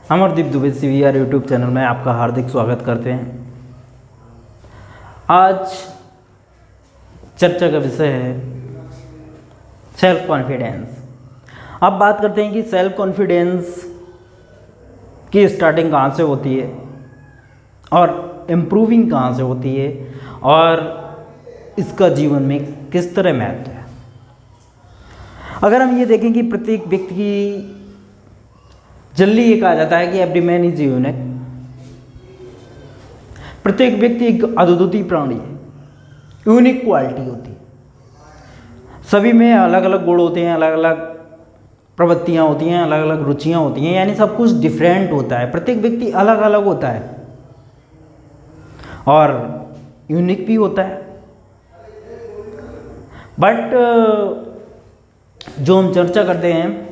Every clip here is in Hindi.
Amardeep Dubey CVR YouTube channel में आपका हार्दिक स्वागत करते हैं। आज चर्चा का विषय है सेल्फ कॉन्फिडेंस। अब बात करते हैं कि सेल्फ कॉन्फिडेंस की स्टार्टिंग कहाँ से होती है और इम्प्रूविंग कहाँ से होती है और इसका जीवन में किस तरह महत्व है। अगर हम ये देखें कि प्रत्येक व्यक्ति की जल्दी ये कहा जाता है कि एवरी मैन इज यूनिक। प्रत्येक व्यक्ति एक अद्वितीय प्राणी है, यूनिक क्वालिटी होती है। सभी में अलग अलग गुण होते हैं, अलग अलग प्रवृत्तियाँ होती हैं, अलग अलग रुचियाँ होती हैं, यानी सब कुछ डिफरेंट होता है। प्रत्येक व्यक्ति अलग अलग होता है और यूनिक भी होता है। बट जो हम चर्चा करते हैं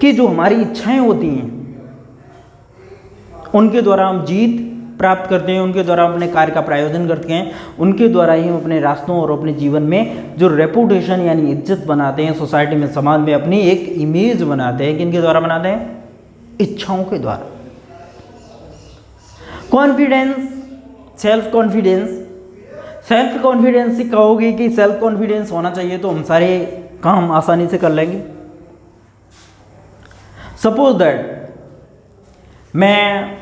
कि जो हमारी इच्छाएं होती हैं उनके द्वारा हम जीत प्राप्त करते हैं, उनके द्वारा अपने कार्य का प्रायोजन करते हैं, उनके द्वारा ही हम अपने रास्तों और अपने जीवन में जो रेपुटेशन यानी इज्जत बनाते हैं, सोसाइटी में, समाज में अपनी एक इमेज बनाते हैं। किनके द्वारा बनाते हैं? इच्छाओं के द्वारा। कॉन्फिडेंस, सेल्फ कॉन्फिडेंस से कहोगे कि सेल्फ कॉन्फिडेंस होना चाहिए तो हम सारे काम आसानी से कर लेंगे। सपोज दैट मैं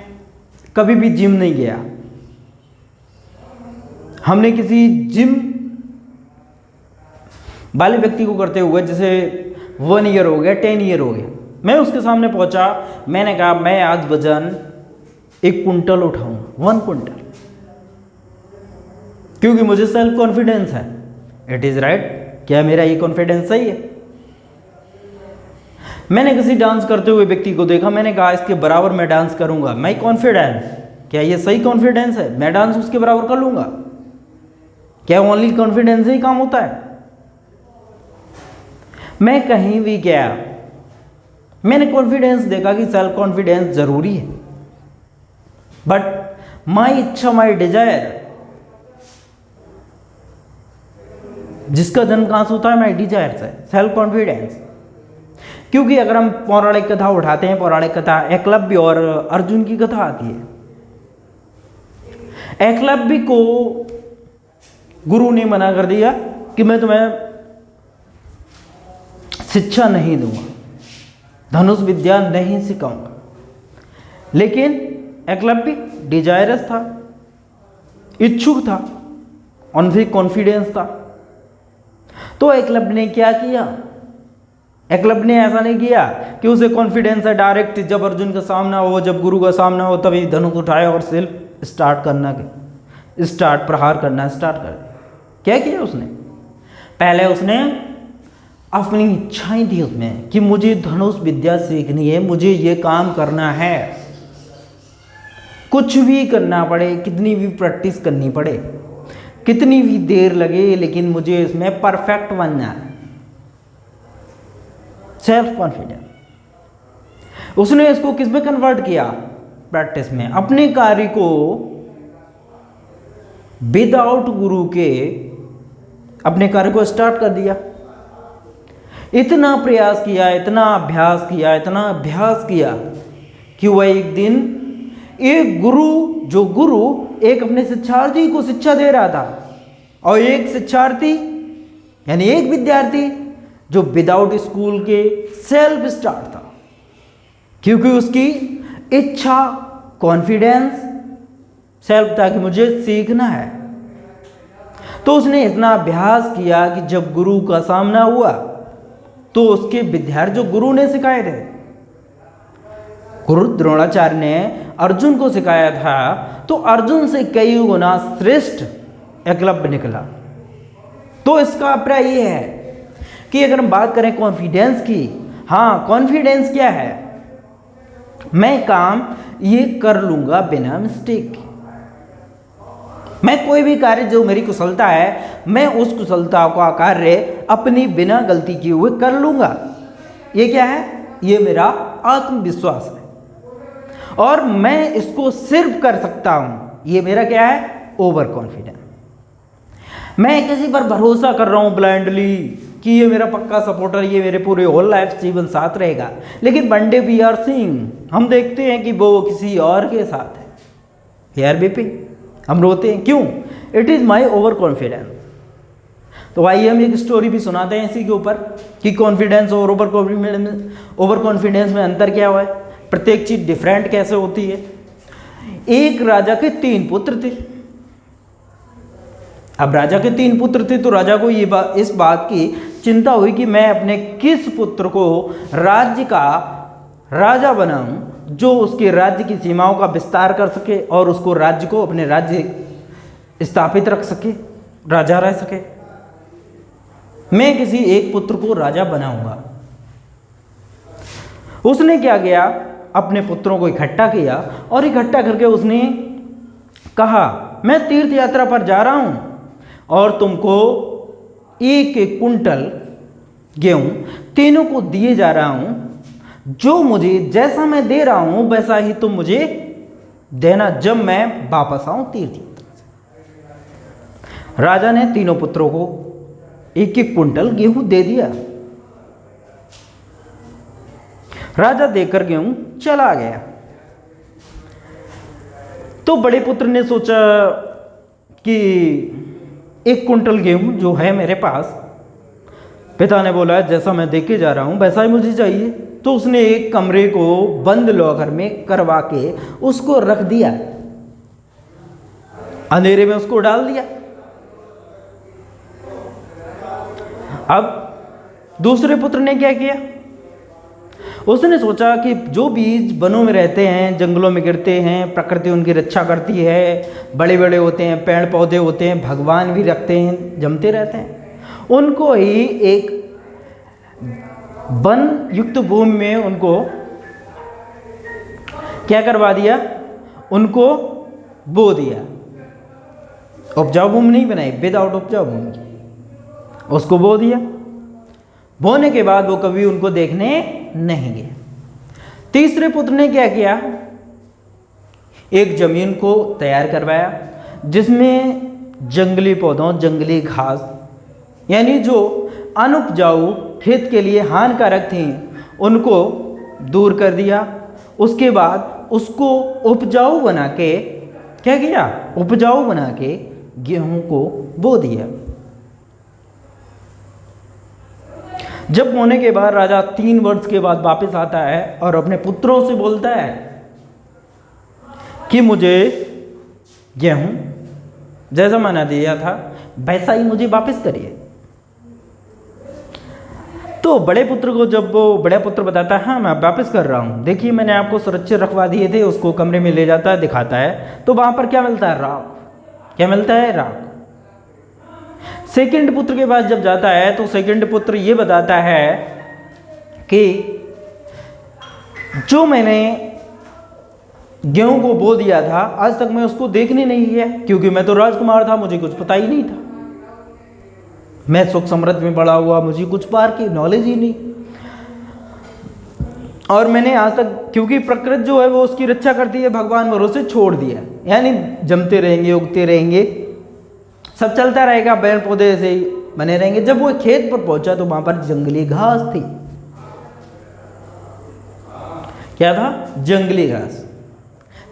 कभी भी जिम नहीं गया, हमने किसी जिम वाले व्यक्ति को करते हुए जैसे 1 ईयर हो गया, 10 ईयर हो गया, मैं उसके सामने पहुंचा, मैंने कहा मैं आज वजन 1 कुंटल उठाऊंगा, 1 कुंटल, क्योंकि मुझे सेल्फ कॉन्फिडेंस है। It is right. क्या मेरा ये कॉन्फिडेंस सही है? मैंने किसी डांस करते हुए व्यक्ति को देखा, मैंने कहा इसके बराबर मैं डांस करूंगा, मैं कॉन्फिडेंस। क्या ये सही कॉन्फिडेंस है? मैं डांस उसके बराबर कर लूंगा? क्या ओनली कॉन्फिडेंस ही काम होता है? मैं कहीं भी गया, मैंने कॉन्फिडेंस देखा कि सेल्फ कॉन्फिडेंस जरूरी है, बट माई इच्छा, माई डिजायर, जिसका जन्म कहां से होता है? माई डिजायर से, सेल्फ कॉन्फिडेंस। क्योंकि अगर हम पौराणिक कथा उठाते हैं, पौराणिक कथा एकलव्य और अर्जुन की कथा आती है। एकलव्य को गुरु ने मना कर दिया कि मैं तुम्हें शिक्षा नहीं दूंगा, धनुष विद्या नहीं सिखाऊंगा, लेकिन एकलव्य डिजायरस था, इच्छुक था, उनसे कॉन्फिडेंस था। तो एकलव्य ने क्या किया? एकलव्य ने ऐसा नहीं किया कि उसे कॉन्फिडेंस है, डायरेक्ट जब अर्जुन का सामना हो, जब गुरु का सामना हो, तभी धनुष उठाया और सिर्फ प्रहार करना स्टार्ट कर दिया। क्या किया उसने? पहले उसने अपनी इच्छाएं दी उसमें कि मुझे धनुष विद्या सीखनी है, मुझे ये काम करना है, कुछ भी करना पड़े, कितनी भी प्रैक्टिस करनी पड़े, कितनी भी देर लगे, लेकिन मुझे इसमें परफेक्ट बनना है। Self confidence. उसने इसको किस में कन्वर्ट किया? प्रैक्टिस में। अपने कार्य को विदाउट गुरु के अपने कार्य को स्टार्ट कर दिया। इतना प्रयास किया, इतना अभ्यास किया कि वह एक दिन एक गुरु एक अपने शिक्षार्थी को शिक्षा दे रहा था, और एक शिक्षार्थी यानी एक विद्यार्थी जो विदाउट स्कूल के सेल्फ स्टार्ट था, क्योंकि उसकी इच्छा, कॉन्फिडेंस, सेल्फ था कि मुझे सीखना है। तो उसने इतना अभ्यास किया कि जब गुरु का सामना हुआ तो उसके विद्यार्थी जो गुरु ने सिखाए थे, गुरु द्रोणाचार्य ने अर्जुन को सिखाया था, तो अर्जुन से कई गुना श्रेष्ठ एकलव्य निकला। तो इसका अभिप्राय ये है कि अगर हम बात करें कॉन्फिडेंस की, हाँ, कॉन्फिडेंस क्या है? मैं काम ये कर लूंगा बिना मिस्टेक के। मैं कोई भी कार्य जो मेरी कुशलता है, मैं उस कुशलता का कार्य अपनी बिना गलती किए हुए कर लूंगा। ये क्या है? ये मेरा आत्मविश्वास है, और मैं इसको सिर्फ कर सकता हूं। ये मेरा क्या है? Over confidence. मैं किसी पर भरोसा कर रहा हूं ब्लाइंडली कि ये मेरा पक्का सपोर्टर, ये मेरे पूरे होल लाइफ जीवन साथ रहेगा, लेकिन one day we are seeing, हम देखते हैं कि वो किसी और के साथ है। यार बीपी, हम रोते हैं क्यों? It is my over confidence. तो आइए हम एक स्टोरी भी सुनाते हैं इसी के ऊपर कि कॉन्फिडेंस और ओवर कॉन्फिडेंस में अंतर क्या हुआ है, प्रत्येक चीज़ डिफरेंट कैसे होती है। एक राजा के 3 पुत्र थे। अब राजा के 3 पुत्र थे तो राजा को इस बात की चिंता हुई कि मैं अपने किस पुत्र को राज्य का राजा बनाऊं जो उसके राज्य की सीमाओं का विस्तार कर सके और उसको राज्य को अपने राज्य स्थापित रख सके, राजा रह सके। मैं किसी एक पुत्र को राजा बनाऊंगा। उसने क्या किया, अपने पुत्रों को इकट्ठा किया और इकट्ठा करके उसने कहा मैं तीर्थ यात्रा पर जा रहा हूं और तुमको 1-1 कुंटल गेहूं तीनों को दिए जा रहा हूं, जो मुझे जैसा मैं दे रहा हूं वैसा ही तुम मुझे देना जब मैं वापस आऊं तीर्थ यात्रा से। राजा ने तीनों पुत्रों को 1-1 कुंटल गेहूं दे दिया। राजा देकर गेहूं चला गया। तो बड़े पुत्र ने सोचा कि 1 कुंटल गेहूं जो है मेरे पास, पिता ने बोला जैसा मैं देके जा रहा हूं वैसा ही मुझे चाहिए। तो उसने एक कमरे को बंद लॉकर में करवा के उसको रख दिया, अंधेरे में उसको डाल दिया। अब दूसरे पुत्र ने क्या किया, उसने सोचा कि जो बीज वनों में रहते हैं, जंगलों में गिरते हैं, प्रकृति उनकी रक्षा करती है, बड़े बड़े होते हैं, पेड़ पौधे होते हैं, भगवान भी रखते हैं, जमते रहते हैं, उनको ही एक वन युक्त भूमि में उनको क्या करवा दिया, उनको बो दिया। उपजाऊ भूमि नहीं बनाई, विदाउट उपजाऊ भूमि उसको बो दिया। बोने के बाद वो कभी उनको देखने नहीं गए। तीसरे पुत्र ने क्या किया, एक जमीन को तैयार करवाया जिसमें जंगली पौधों, जंगली घास यानी जो अनुपजाऊ खेत के लिए हानिकारक थी उनको दूर कर दिया। उसके बाद उसको उपजाऊ बना के क्या किया, उपजाऊ बना के गेहूं को बो दिया। जब बोने के बाद राजा 3 वर्ष के बाद वापस आता है और अपने पुत्रों से बोलता है कि मुझे गेहूं जैसा मैंने दिया था वैसा ही मुझे वापस करिए। तो बड़े पुत्र को जब वो बड़ा पुत्र बताता है हाँ मैं वापस कर रहा हूँ, देखिए मैंने आपको सुरक्षित रखवा दिए थे, उसको कमरे में ले जाता है, दिखाता है तो वहाँ पर क्या मिलता है, राख। क्या मिलता है, राख। सेकंड पुत्र के पास जब जाता है तो सेकंड पुत्र ये बताता है कि जो मैंने गेहूं को बो दिया था आज तक मैं उसको देखने नहीं गया, क्योंकि मैं तो राजकुमार था, मुझे कुछ पता ही नहीं था, मैं सुख समृद्ध में बड़ा हुआ, मुझे कुछ बार की नॉलेज ही नहीं, और मैंने आज तक क्योंकि प्रकृति जो है वो उसकी रक्षा करती है, भगवान भरोसे छोड़ दिया, यानी जमते रहेंगे, उगते रहेंगे, सब चलता रहेगा, पेड़ पौधे ऐसे ही बने रहेंगे। जब वो खेत पर पहुंचा तो वहां पर जंगली घास थी। क्या था, जंगली घास।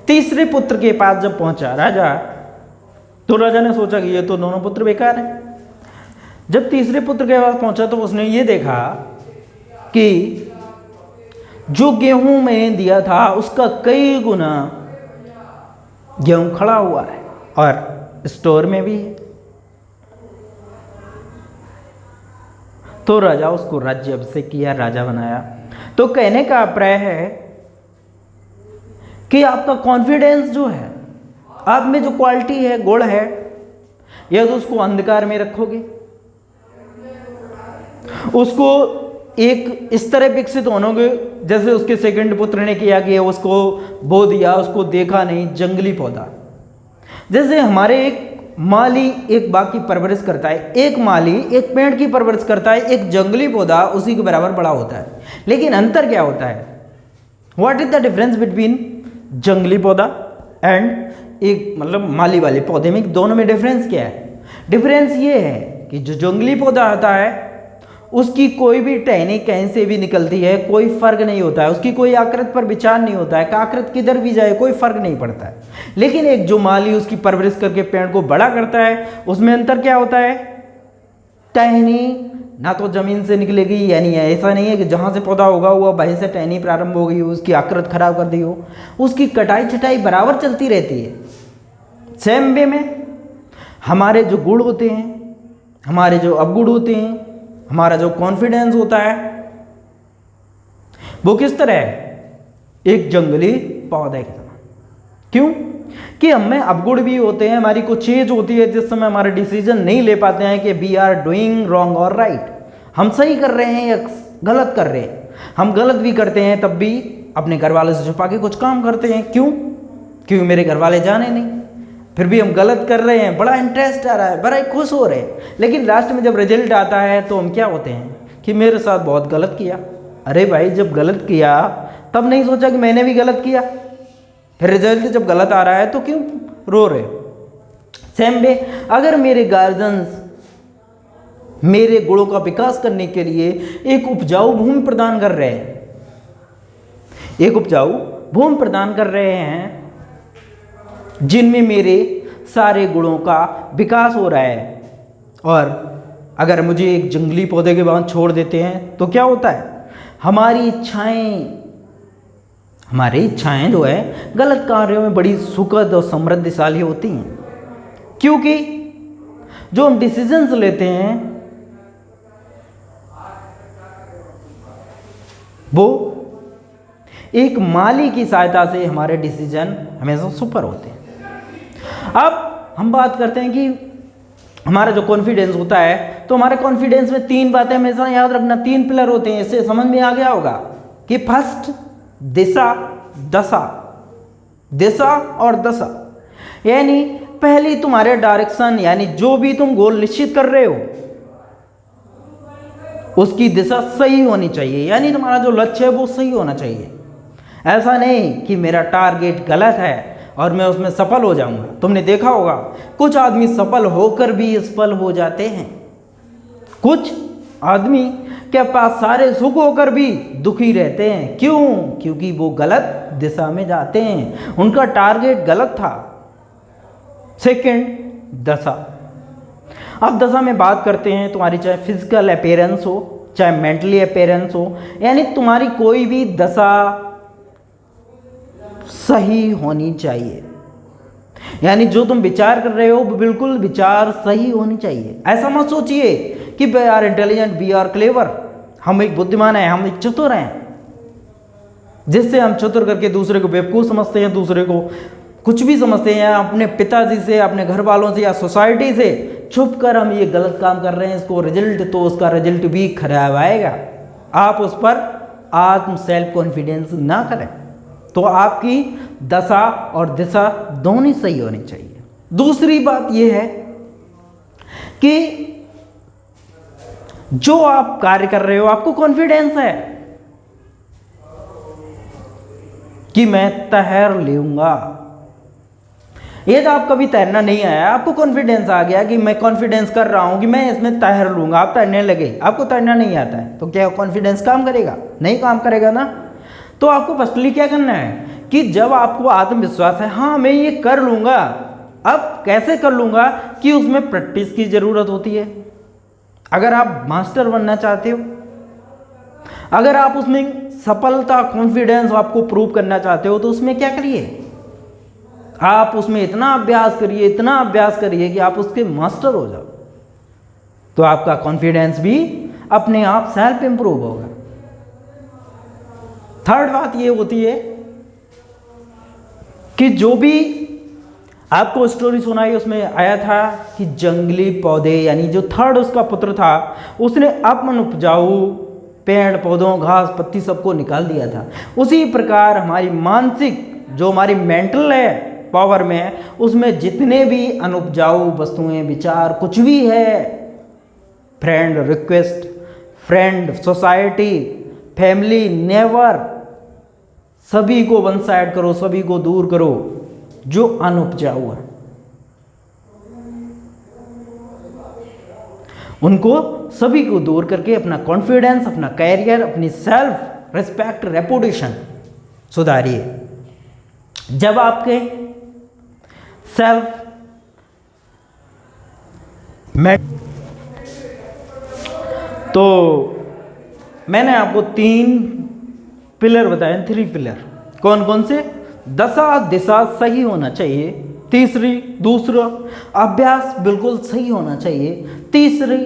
तीसरे पुत्र के पास जब पहुंचा राजा, तो राजा ने सोचा कि ये तो दोनों पुत्र बेकार हैं। जब तीसरे पुत्र के पास पहुंचा तो उसने ये देखा कि जो गेहूं मैंने दिया था उसका कई गुना गेहूं खड़ा हुआ है और स्टोर में भी है। तो राजा उसको राज्य अभिषेक किया, राजा बनाया। तो कहने का अभिप्राय है कि आपका कॉन्फिडेंस जो है, आप में जो क्वालिटी है, गुण है, या तो उसको अंधकार में रखोगे, उसको एक इस तरह विकसित होनोगे जैसे उसके सेकंड पुत्र ने किया कि उसको बो दिया, उसको देखा नहीं, जंगली पौधा। जैसे हमारे एक माली एक बाग की परवरिश करता है, एक माली एक पेड़ की परवरिश करता है, एक जंगली पौधा उसी के बराबर बड़ा होता है। लेकिन अंतर क्या होता है, what is the difference between जंगली पौधा एंड एक मतलब माली वाले पौधे में, दोनों में डिफरेंस क्या है? डिफरेंस ये है कि जो जंगली पौधा होता है उसकी कोई भी टहनी कहीं से भी निकलती है, कोई फर्क नहीं होता है, उसकी कोई आकृति पर विचार नहीं होता है, आकृति किधर भी जाए कोई फर्क नहीं पड़ता है। लेकिन एक जो माली उसकी परवरिश करके पेड़ को बड़ा करता है, उसमें अंतर क्या होता है? टहनी ना तो जमीन से निकलेगी, यानी ऐसा नहीं है कि जहाँ से पौधा होगा हुआ वहीं से टहनी प्रारंभ हो गई, उसकी आकृति खराब कर दी हो, उसकी कटाई छटाई बराबर चलती रहती है। सेम वे में हमारे जो गुण होते हैं, हमारे जो अवगुण होते हैं, हमारा जो कॉन्फिडेंस होता है वो किस तरह है? एक जंगली पौधे की तरह। क्यों? कि हमें अवगुण भी होते हैं, हमारी कुछ चीज होती है जिस समय हमारे डिसीजन नहीं ले पाते हैं कि वी आर डूइंग रॉन्ग और राइट, हम सही कर रहे हैं या गलत कर रहे हैं। हम गलत भी करते हैं तब भी अपने घर वाले से छुपा के कुछ काम करते हैं। क्यों? क्योंकि मेरे घर वाले जाने नहीं, फिर भी हम गलत कर रहे हैं, बड़ा इंटरेस्ट आ रहा है, बड़ा खुश हो रहे हैं, लेकिन लास्ट में जब रिजल्ट आता है तो हम क्या होते हैं कि मेरे साथ बहुत गलत किया। अरे भाई, जब गलत किया तब नहीं सोचा कि मैंने भी गलत किया? फिर रिजल्ट जब गलत आ रहा है तो क्यों रो रहे? सेम वे, अगर मेरे गार्जियंस मेरे गुणों का विकास करने के लिए एक उपजाऊ भूमि प्रदान कर रहे हैं, एक उपजाऊ भूमि प्रदान कर रहे हैं जिनमें मेरे सारे गुणों का विकास हो रहा है, और अगर मुझे एक जंगली पौधे के बाद छोड़ देते हैं तो क्या होता है? हमारी इच्छाएं जो है गलत कार्यों में बड़ी सुखद और समृद्धशाली होती हैं, क्योंकि जो हम डिसीजंस लेते हैं वो एक माली की सहायता से हमारे डिसीजन हमेशा सुपर होते हैं। अब हम बात करते हैं कि हमारा जो कॉन्फिडेंस होता है, तो हमारे कॉन्फिडेंस में 3 बातें हमेशा याद रखना, 3 पिलर होते हैं। इससे समझ में आ गया होगा कि फर्स्ट दिशा, दशा, दिशा और दशा, यानी पहली तुम्हारे डायरेक्शन, यानी जो भी तुम गोल निश्चित कर रहे हो उसकी दिशा सही होनी चाहिए, यानी तुम्हारा जो लक्ष्य है वो सही होना चाहिए। ऐसा नहीं कि मेरा टारगेट गलत है और मैं उसमें सफल हो जाऊंगा। तुमने देखा होगा कुछ आदमी सफल होकर भी असफल हो जाते हैं, कुछ आदमी के पास सारे सुख होकर भी दुखी रहते हैं। क्यों? क्योंकि वो गलत दिशा में जाते हैं, उनका टारगेट गलत था। सेकंड, दशा। अब दशा में बात करते हैं तुम्हारी चाहे फिजिकल अपीयरेंस हो चाहे मेंटली अपीयरेंस हो, यानी तुम्हारी कोई भी दशा सही होनी चाहिए, यानी जो तुम विचार कर रहे हो वो बिल्कुल विचार सही होनी चाहिए। ऐसा मत सोचिए कि we are intelligent, we are clever, हम एक बुद्धिमान हैं, हम एक चतुर हैं, जिससे हम चतुर करके दूसरे को बेवकूफ़ समझते हैं, दूसरे को कुछ भी समझते हैं, अपने पिताजी से, अपने घर वालों से या सोसाइटी से छुप कर हम ये गलत काम कर रहे हैं, इसको रिजल्ट तो उसका रिजल्ट भी खराब आएगा। आप उस पर आत्म सेल्फ कॉन्फिडेंस ना करें, तो आपकी दशा और दिशा दोनों सही होनी चाहिए। दूसरी बात यह है कि जो आप कार्य कर रहे हो आपको कॉन्फिडेंस है कि मैं तैर लूंगा। यदि आप कभी तैरना नहीं आया, आपको कॉन्फिडेंस आ गया कि मैं कॉन्फिडेंस कर रहा हूं कि मैं इसमें तैर लूंगा, आप तैरने लगे, आपको तैरना नहीं आता है, तो क्या कॉन्फिडेंस काम करेगा? नहीं काम करेगा ना। तो आपको फर्स्टली क्या करना है कि जब आपको आत्मविश्वास है, हाँ मैं ये कर लूंगा, अब कैसे कर लूंगा कि उसमें प्रैक्टिस की जरूरत होती है। अगर आप मास्टर बनना चाहते हो, अगर आप उसमें सफलता, कॉन्फिडेंस आपको प्रूव करना चाहते हो, तो उसमें क्या करिए? आप उसमें इतना अभ्यास करिए, इतना अभ्यास करिए कि आप उसके मास्टर हो जाओ, तो आपका कॉन्फिडेंस भी अपने आप सेल्फ इंप्रूव होगा। थर्ड बात ये होती है कि जो भी आपको स्टोरी सुनाई उसमें आया था कि जंगली पौधे, यानी जो थर्ड उसका पुत्र था, उसने अपन उपजाऊ पेड़ पौधों घास पत्ती सबको निकाल दिया था। उसी प्रकार हमारी मानसिक, जो हमारी मेंटल है पावर में है, उसमें जितने भी अनुपजाऊ वस्तुएं, विचार, कुछ भी है, friend request, friend, society, family, never, सभी को वन साइड करो, सभी को दूर करो जो अनुपजाऊ है, उनको सभी को दूर करके अपना कॉन्फिडेंस, अपना कैरियर, अपनी सेल्फ रिस्पेक्ट, रेपुटेशन सुधारिए। जब आपके सेल्फ तो मैंने आपको 3 पिलर बताए, 3 पिलर। कौन कौन से? दशा दिशा सही होना चाहिए, दूसरा अभ्यास बिल्कुल सही होना चाहिए, तीसरी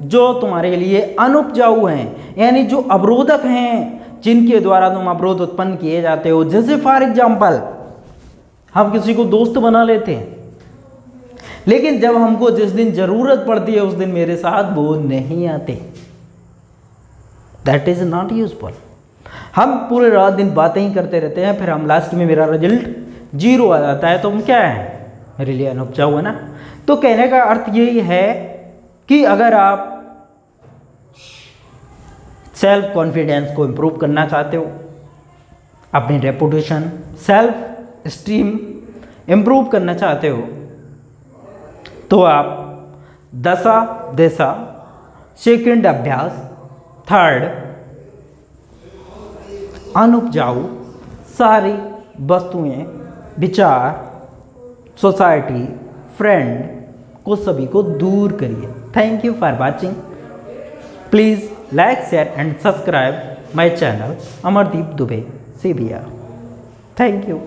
जो तुम्हारे लिए अनुपजाऊ हैं, यानी जो अवरोधक हैं जिनके द्वारा तुम अवरोध उत्पन्न किए जाते हो। जैसे फॉर एग्जाम्पल हम किसी को दोस्त बना लेते हैं, लेकिन जब हमको जिस दिन जरूरत पड़ती है उस दिन मेरे साथ वो नहीं आते। That is not useful. हम पूरे रात दिन बातें ही करते रहते हैं, फिर हम लास्ट में मेरा रिजल्ट 0 आ जाता है, तो हम क्या है? मेरे लिए अनुपजाऊ है ना। तो कहने का अर्थ यही है कि अगर आप सेल्फ कॉन्फिडेंस को इम्प्रूव करना चाहते हो, अपनी रेपुटेशन, सेल्फ स्टीम इम्प्रूव करना चाहते हो, तो आप दशा दिशा, सेकंड अभ्यास, थर्ड अनुपजाऊ सारी वस्तुएं, विचार, सोसाइटी, फ्रेंड को सभी को दूर करिए। Thank you for watching. Please like, share and subscribe my channel Amardeep Dubey CBR। Thank you.